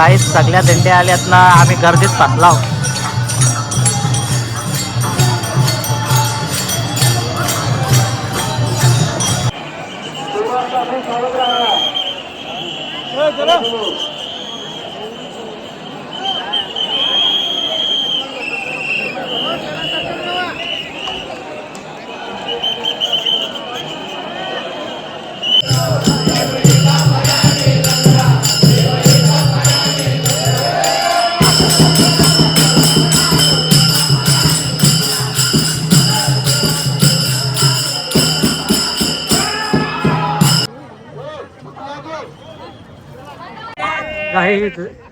काही सगळ्या दिंड्या आल्यात ना, आम्ही गर्दीत फसलाव.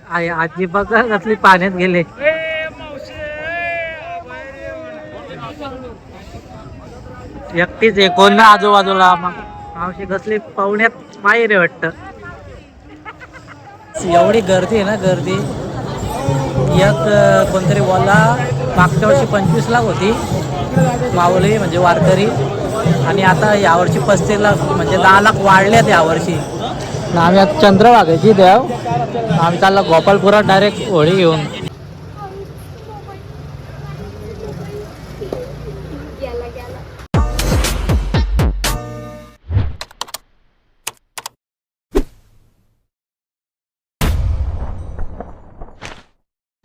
काही आजी बघा कसली पाण्यात गेले. एकटीच आहे, कोण ना आजूबाजूला. मग मावशी कसली पाहुण्यात बाहेर आहे वाटत. एवढी गर्दी आहे ना, गर्दी. एक कोणतरी बोलला मागच्या वर्षी 25 लाख होती माऊली म्हणजे वारकरी, आणि आता यावर्षी 35 लाख म्हणजे 10 लाख वाढल्यात यावर्षी. आम्ही आता चंद्रभागेची देव, आम्ही चाललो गोपालपुरात डायरेक्ट होळी घेऊन.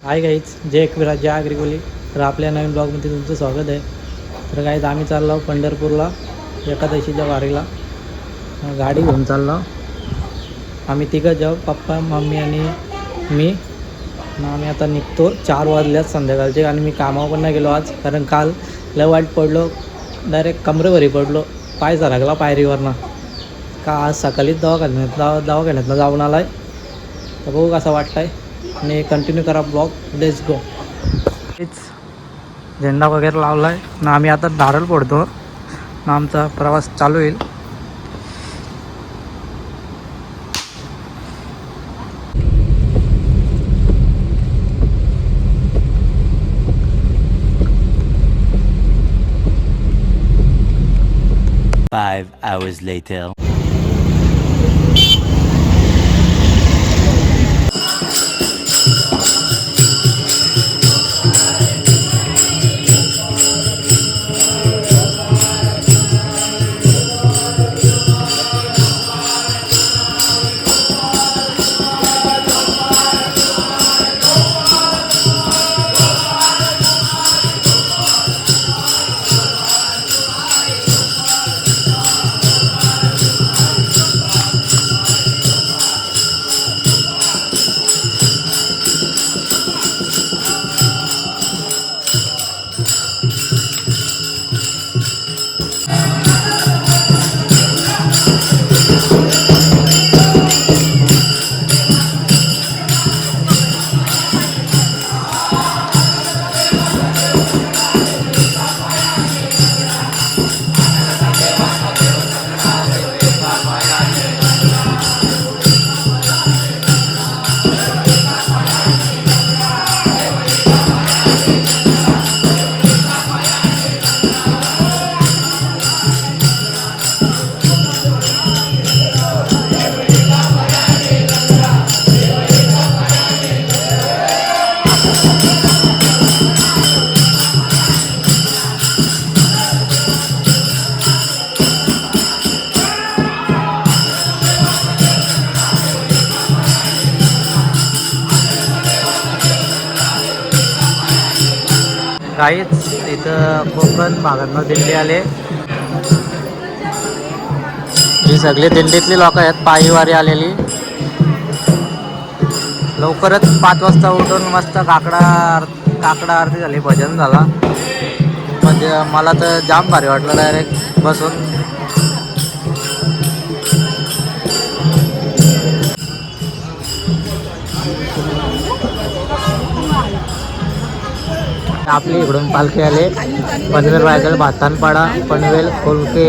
हाय गाईज, जय एकविरा, जय आग्रिकोली. तर आपल्या नवीन ब्लॉगमध्ये तुमचं स्वागत आहे. तर गाईज आम्ही चाललो पंढरपूरला एकादशीच्या वारीला. गाडी घेऊन चाललो आम्ही तिघं जाऊ, पप्पा मम्मी आणि मी. आम्ही आता निघतो. 4 वाजल्यात संध्याकाळचे, आणि मी कामावर पण नाही गेलो आज, कारण काल लय वाईट पडलो. डायरेक्ट कमरेवरी पडलो, पाय सरकला पायरीवरनं. का आज सकाळीच दवाखान्यातनं जाऊन आला आहे. तर बघू कसं वाटतं आहे, आणि कंटिन्यू करा ब्लॉग. Let's go. झेंडा वगैरे लावला आहे ना, आम्ही आता नारळ फोडतो ना, आमचा प्रवास चालू होईल. Five hours later. काहीच इथं कोकण भागातनं दिंडी आले. ही सगळी दिंडीतली लोक आहेत, पायीवारी आलेली. लवकरच 5 वाजता उठून मस्त काकडा आरती झाली, भजन झाला. म्हणजे मला तर जाम भारी वाटलं डायरेक्ट बसून. आपली इकडून पालखी आले. पनवेल, रायगड, भातानपाडा, पनवेल, खोलके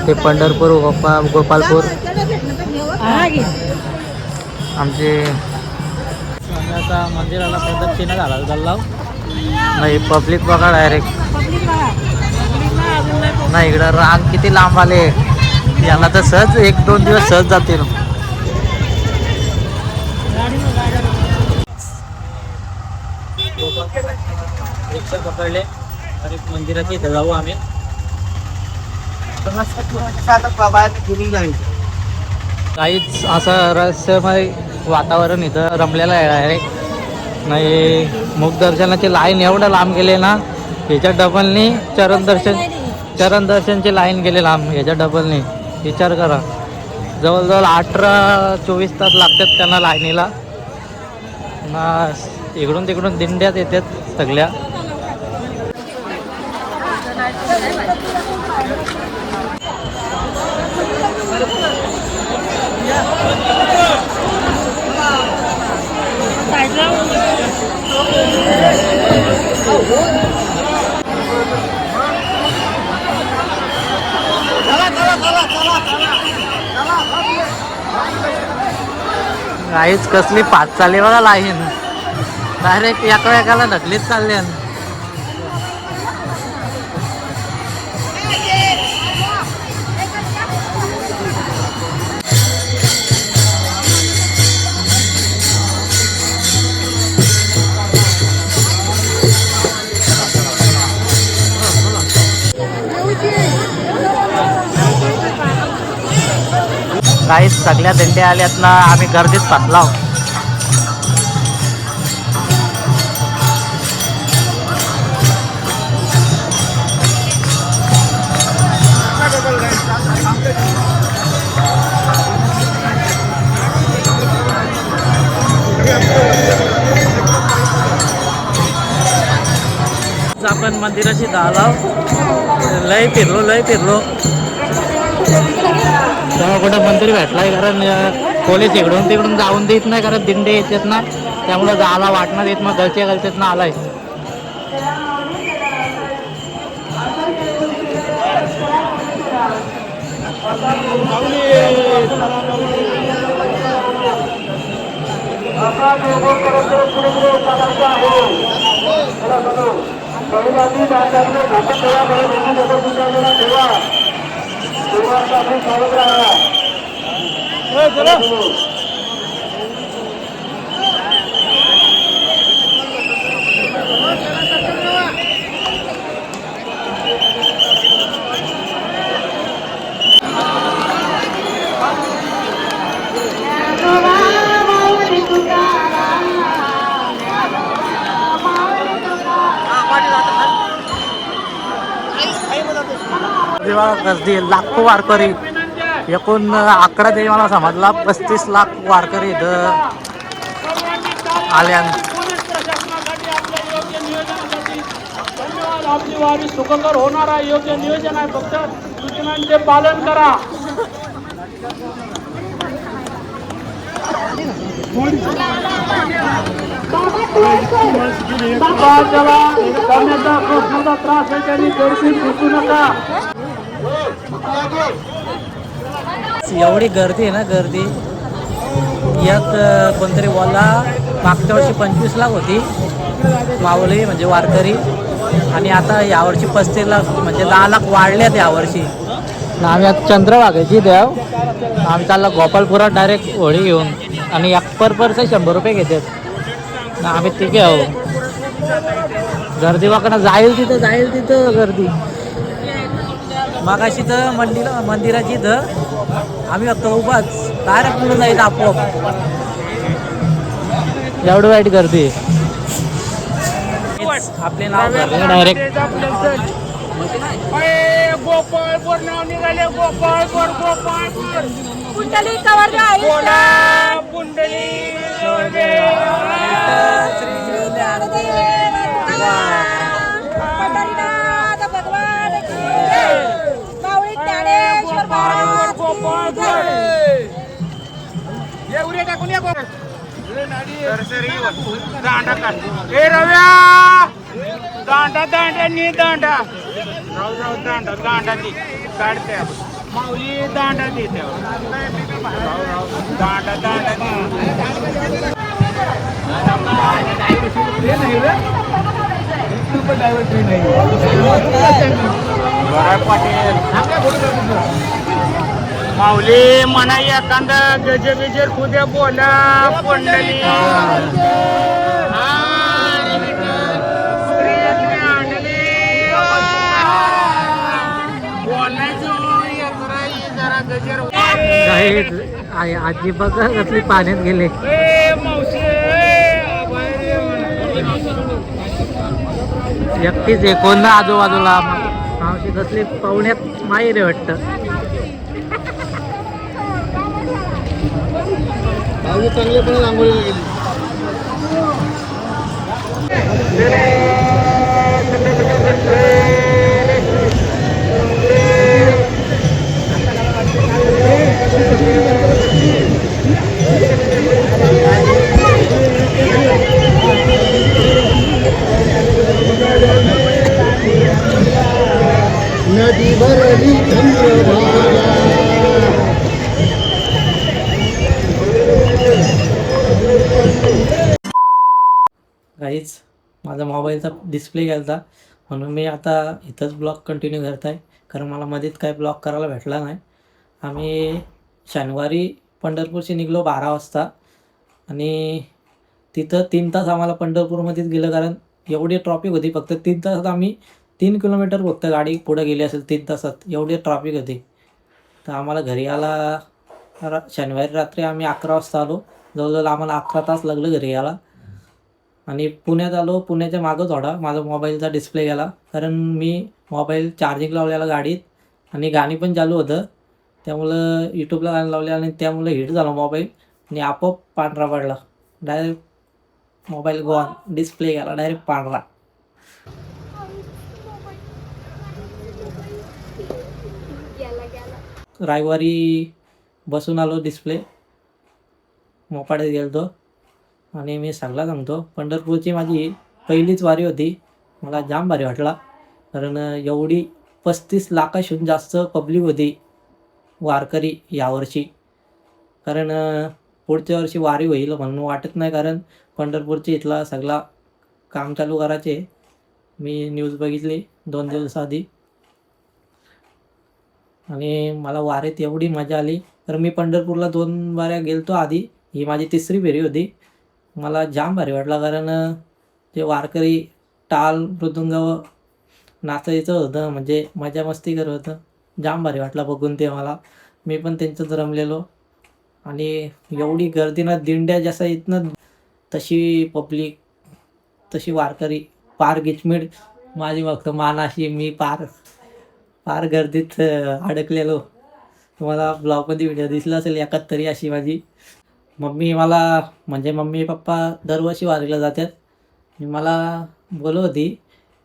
ते पंढरपूर, गोपालपूर. आमचे आता मंदिराला प्रदक्षिणा झाला चालला नाही. पब्लिक बघा डायरेक्ट. नाही इकडं रांग किती लांब आले. याला तर सहज 1-2 दिवस सहज जातील. रिक्षा पकडले आणि मंदिराच्या इथे जाऊ आम्ही. काहीच असं रहस्यमय वातावरण इथं रमलेलं आहे डायरेक्ट. नाही मुखदर्शनाची लाईन एवढं लांब गेले ना, ह्याच्या डबलनी चरण दर्शनची लाईन गेले लांब ह्याच्या डबलनी. विचार करा, जवळजवळ 18-24 तास लागतात त्यांना लाईनीला ना. इकडून तिकडून दिंड्यात येतात सगळ्या. काहीच कसली पाच चालली बघा लाईन, डायरेक्ट एका ढकलीत चालले. काहीच सगळ्या दिंड्या आल्यात ना, आम्ही गर्दीत फसलो. आपण मंदिराशी आलो, लय फिरलो तेव्हा कुठं मंदिर भेटलाय, कारण पोलीस इकडून तिकडून जाऊन देत नाही, कारण दिंडे येतात ना, त्यामुळे जायला वाटणार येत. मग गलतीत ना आलाय. गर्दी लाखो वारकरी, एकूण आकडा तरी मला समजला 35 लाख वारकरी इथं आल्या. आपली वारी सुखकर होणार आहे, योग्य नियोजन आहे, फक्त सूचनांचे पालन करा. त्रास आहे त्यांनी गर्दी सुचू नका. एवढी गर्दी आहे ना, गर्दी यात कोणतरी बोलला मागच्या वर्षी 25 लाख होती माऊली म्हणजे वारकरी, आणि आता यावर्षी 35 लाख म्हणजे 10 लाख वाढल्यात यावर्षी. आम्ही आता चंद्रभागेची देव, आम्ही चालला गोपालपुरात डायरेक्ट होळी घेऊन, आणि एक परचे 100 रुपये घेतात ना. आम्ही तिघे आहो. गर्दी वाकडं जाईल तिथं गर्दी. मागाशी तर मंदिराची इथं आम्ही फक्त उभाच, डायरेक्ट पुढे जायचं आपोआप, एवढं वाईट गर्दी. आपले नाव डायरेक्ट गोपाळपूर नाव निघाले. गोपाळपूर पुंडली दांडा ती काढते माऊली, दांडा देते माऊली म्हणा एखादा गजबिजर खुद्या बोला. पुंडली काही आजी बघा कसली पाण्यात गेले. एकटीच आहे, कोण ना आजूबाजूला. मावशी कसली पाहुण्यात माहेर आहे वाटतं. चांगले पण आंघोळीला गेली. नदी भरली चंद्रभागा. काहीच माझा मोबाईलचा डिस्प्ले गेला म्हणून मी आता इथंच ब्लॉग कंटिन्यू करत आहे, कारण मला मध्येच काय ब्लॉग करायला भेटला नाही. आम्ही शनिवारी पंढरपूरशी निघलो 12 वाजता आणि तिथं 3 तास आम्हाला पंढरपूरमध्येच गेलं, कारण एवढी ट्रॉफिक होती. फक्त 3 तासात आम्ही 3 किलोमीटर फक्त गाडी पुढे गेली असेल 3 तासात, एवढी ट्रॉफिक होती. तर आम्हाला घरी यायला शनिवारी रात्री आम्ही 11 वाजता आलो. जवळजवळ आम्हाला 11 तास लागलं घरी यायला. आणि पुण्यात आलो. पुण्याच्या मागं थोडा माझा मोबाईलचा डिस्प्ले गेला, कारण मी मोबाईल चार्जिंग लावलेला गाडीत आणि गाणी पण चालू होतं. त्यामुळं यूट्यूबला गाणं लावले आणि त्यामुळे हिट झाला मोबाईल आणि आपोआप पांढरा पडला. डायरेक्ट मोबाईल गॉन, डिस्प्ले गेला डायरेक्ट पांढरा. रविवारी बसून आलो डिस्प्ले मोपाड्यात गेलो. आणि मी सगळा सांगतो, पंढरपूरची माझी पहिलीच वारी होती. मला जाम भारी वाटला, कारण एवढी 35 लाखाहून जास्त पब्लिक होती वारकरी यावर्षी. कारण पुढच्या वर्षी वारी होईल म्हणून वाटत नाही, कारण पंढरपूरची इथला सगळा काम चालू करायचे. मी न्यूज बघितली 2 दिवस आधी आणि मला वारीत एवढी मजा आली. तर मी पंढरपूरला 2 वाऱ्या गेलतो आधी, ही माझी 3री फेरी होती. मला जाम भारी वाटला, कारण जे वारकरी टाल मृदुंग नाचायचं होतं, म्हणजे मजा मस्ती करत होतं. जाम भारी वाटला बघून ते मला. मी पण त्यांचंच रमलेलो. आणि एवढी गर्दी ना, दिंड्या जसा येत ना तशी पब्लिक, तशी वारकरी. पार गिचमीड माझी फक्त मानाशी. मी पार गर्दीत अडकलेलो. तुम्हाला ब्लॉगमध्ये व्हिडिओ दिसला असेल एकात तरी अशी माझी. मम्मी मला, म्हणजे मम्मी पप्पा दरवर्षी वारीला जातात आणि मला बोलत होती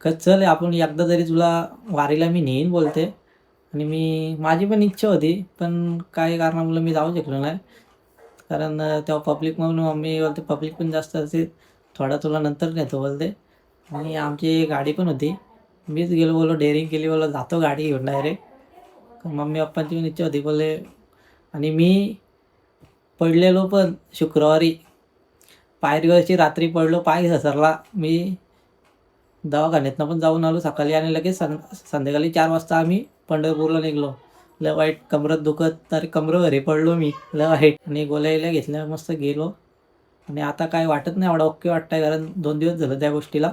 का चल आपण एकदा तरी तुला वारीला मी नेईन बोलते. आणि माझी पण इच्छा होती, पण काही कारणामुळे मी जाऊ शकलो नाही, कारण तेव्हा पब्लिक म्हणून मम्मी बोलते पब्लिक पण जास्त असते, थोडा तुला नंतर नेतो बोलते. आणि आमची गाडी पण होती. मीच गेलो, बोलो डेअरिंग केली, बोलो जातो गाडी घेऊन डायरेक्ट. मम्मी पप्पांची पण इच्छा होती बोलले. आणि मी पडलेलो पण शुक्रवारी पायरीवरची रात्री पडलो, पाय घसरला. मी दवाखान्यातनं पण जाऊन आलो सकाळी आणि लगेच संध्याकाळी 4 वाजता आम्ही पंढरपूरला निघलो. लय वाईट, कमरत दुखत तर कमरं घरी पडलो मी, लय वाईट. आणि गोळ्या घेतल्या, मस्त गेलो. आणि आता काय वाटत नाही, एवढा ओके वाटतंय, कारण 2 दिवस झालं त्या गोष्टीला.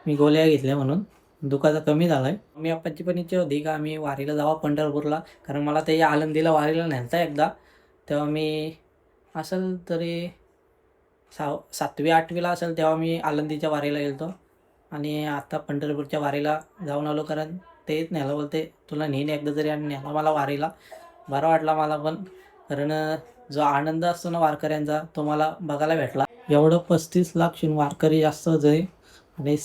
मी गोळ्या घेतल्या म्हणून दुखाचा कमी झाला आहे. मी पप्पांची पण इच्छा होती का आम्ही वारीला जावं पंढरपूरला, कारण मला ते आळंदीला वारीला न्यायचं एकदा. तेव्हा मी असेल तरी 7वी-8वीला असेल तेव्हा मी आळंदीच्या वारीला गेलो. आणि आता पंढरपूरच्या वारीला जाऊन आलो, कारण तेच न्यायला बोलते तुला नेहमी एकदा तरी आणि न्यायला मला वारीला. बरं वाटला मला पण, कारण जो आनंद असतो ना वारकऱ्यांचा तो मला बघायला भेटला. एवढं 35 लाख वारकरी जास्त होते आणि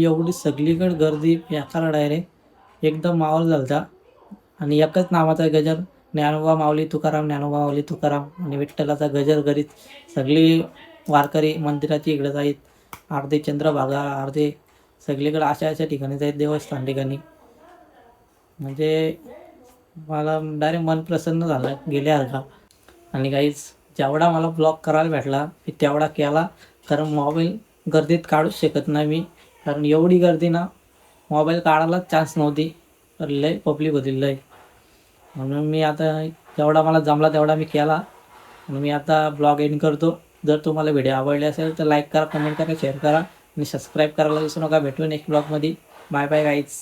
एवढी सगळीकडे गर्दी बेकार डायरेक्ट एकदम माहोल झालता. आणि एकच नावाचा गजर, ज्ञानोबा माऊली तुकाराम, ज्ञानोबा माऊली तुकाराम. आणि विठ्ठलाचा गजर करीत सगळी वारकरी मंदिराची इकडे जाईत. अर्धे चंद्रभागा, अर्धे सगळीकडे अशा ठिकाणी जाईत, देवस्थान ठिकाणी. म्हणजे मला डायरेक्ट मन प्रसन्न झालं गेल्यासारखा. आणि काहीच जेवढा मला ब्लॉग करायला भेटला मी तेवढा केला, कारण मोबाईल गर्दीत काढूच शकत नाही मी, कारण एवढी गर्दी ना मोबाईल काढायलाच चान्स नव्हती. तर लय पब्लिक होती लय. म्हणून मी आता जेवढा मला जमला तेवढा मी केला. आणि मी आता ब्लॉग एंड करतो. जर तुम्हाला व्हिडिओ आवडले असेल तर लाईक करा, कमेंट करा, शेअर करा आणि सबस्क्राईब करायला विसरू नका. भेटू नेक्स्ट ब्लॉगमध्ये. Bye bye guys.